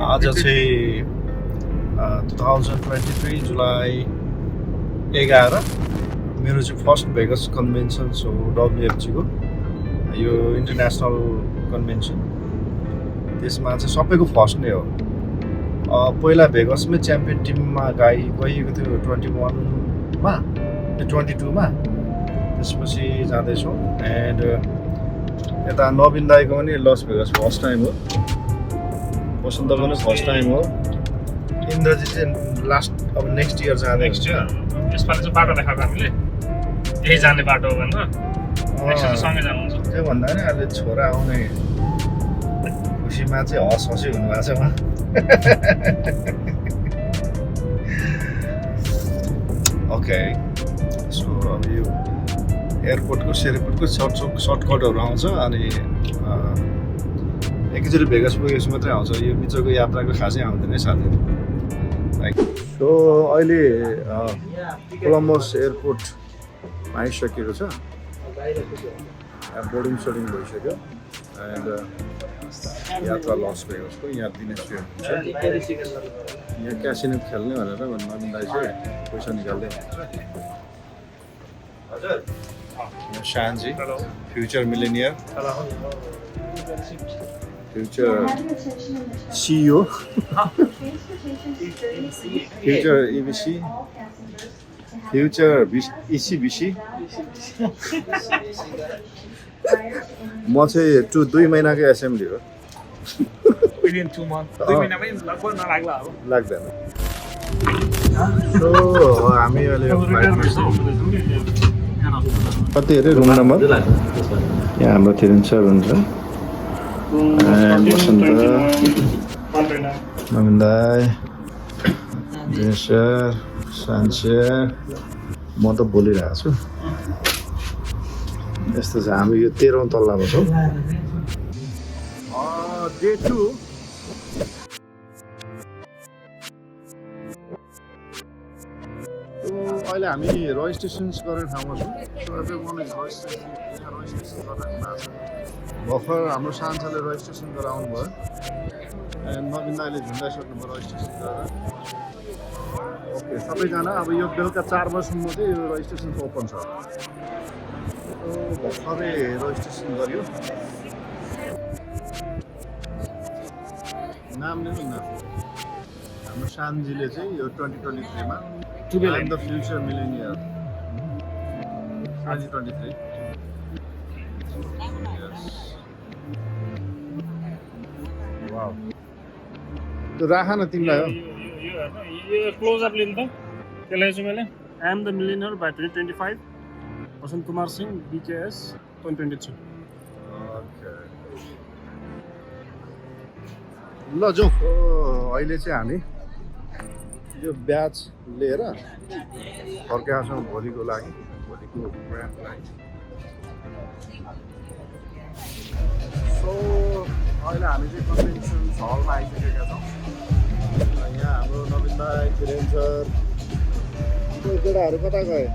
आज चाहिँ 2023 जुलाई 11 मेरो चाहिँ फर्स्ट भेगस कन्भेन्सन हो WFG को यो इन्टरनेसनल कन्भेन्सन त्यसमा चाहिँ सबैको फर्स्ट नै हो पहिला भेगसमै च्याम्पियन टिममा गइएको थियो 21 मा 22 मा त्यसपछि जाँदैछौँ एन्ड यता नवीन दाइको पनि लस भेगस फर्स्ट टाइम हो वसन्तको पनि फर्स्ट टाइम हो इन्द्रजी चाहिँ लास्ट अब नेक्स्ट इयर जाँदै नेक्स्ट इयर यसपालि चाहिँ बाटो देखाएको हामीले यही जाने बाटो हो भनेर नेक्स्ट इयर सँगै जानुहुन्छ त्यो भन्दा पनि अहिले छोरा आउने खुसीमा चाहिँ हस हसी हुनुभएको छ उहाँ ओके सो अब यो एयरपोर्टको सेयरपोर्टको सर्टकटहरू आउँछ अनि एकैचोटि भेगस पुगेपछि मात्रै आउँछ यो बिचको यात्राको खासै आउँदैन है साथीहरू सो अहिले कोलम्बस एयरपोर्ट आइसकेको छ बोर्डिङ सोर्डिङ भइसक्यो एन्ड यात्रा लस भेगसको यहाँ दिने स्टुडेन्ट हुन्छ यहाँ क्यासिनो खेल्ने भनेर नवीन दाइ चाहिँ पैसा निकाल्दै हुनुहुन्छ Shanji future millionaire future CEO future EBC future ECBC म चाहिँ 2 महिनाकै एसेम्ब्ली हो विदिन 2 मन्थ 2 महिनामै लगभग नलाग्ला अब लाग्दैन सो हामी अहिले कति अरे रुम नम्बर यहाँ हाम्रो थिरेन सर हुन्छ वसन्त नवीन दाई सर सान्सेर म त बोलिरहेको छु यस्तो छ हाम्रो यो 13औं तल्लामा छौँ डे 2 अहिले हामी रजिस्ट्रेसन्स गर्ने ठाउँमा छौँ भर्खर हाम्रो सान्छाले रजिस्ट्रेसन गराउनु भयो एन्ड नवीन दाइले झुन्डाइसक्नु भयो रजिस्ट्रेसन गरेर ओके सबैजना अब यो बेलुका 4 बजीसम्म चाहिँ यो रजिस्ट्रेसन ओपन छ भर्खरै रजिस्ट्रेसन गर्यो नाम लिनु न हाम्रो सानजीले चाहिँ यो 2023 मा I'm the future millionaire 2023 yes wow त्यो राख न तिमीलाई हो यो क्लोज अप लिनु त त्यसलाई चाहिँ मैले I am the millionaire by 2025 Vasant Kumar Singh BKS 2022 ल जाउँ अहिले चाहिँ हामी यो ब्याच लिएर फर्केका छौँ भोलिको लागि भोलिको प्रोग्रामको लागि सो अहिले हामी चाहिँ कन्भेन्सन हलमा आइसकेका छौँ यहाँ हाम्रो नवीन दाई किरण सर केटाहरू कता गए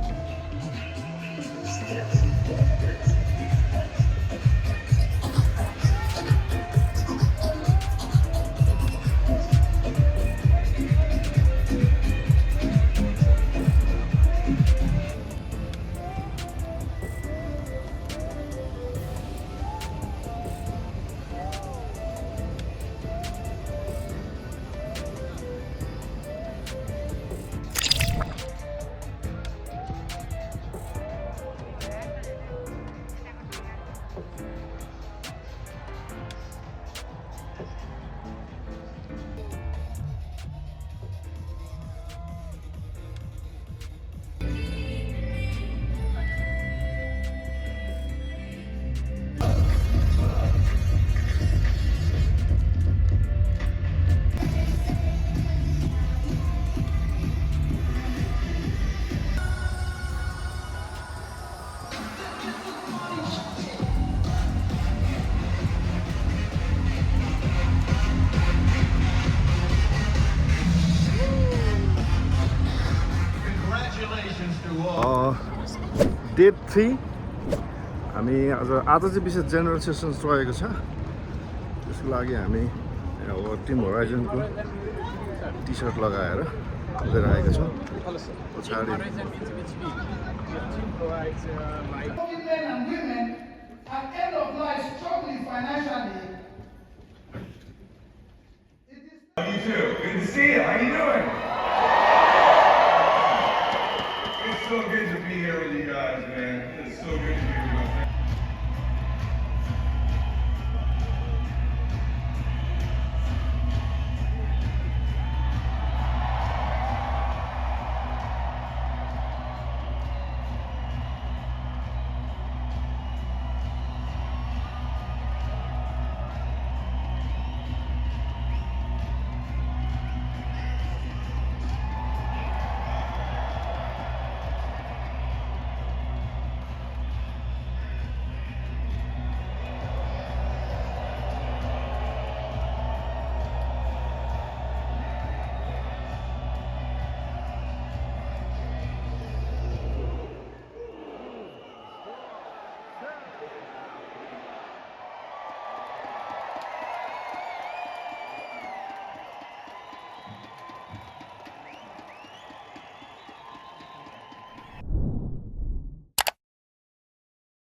डे 3 हामी आज चाहिँ विशेष जेनरल सेसन्स रहेको छ त्यसको लागि हामी अब टिम होराइजनको टी सर्ट लगाएर उभिएर आएको छ पछाडि Men and women at end of life struggling financially. You too. Good to see you. How you doing? It's so good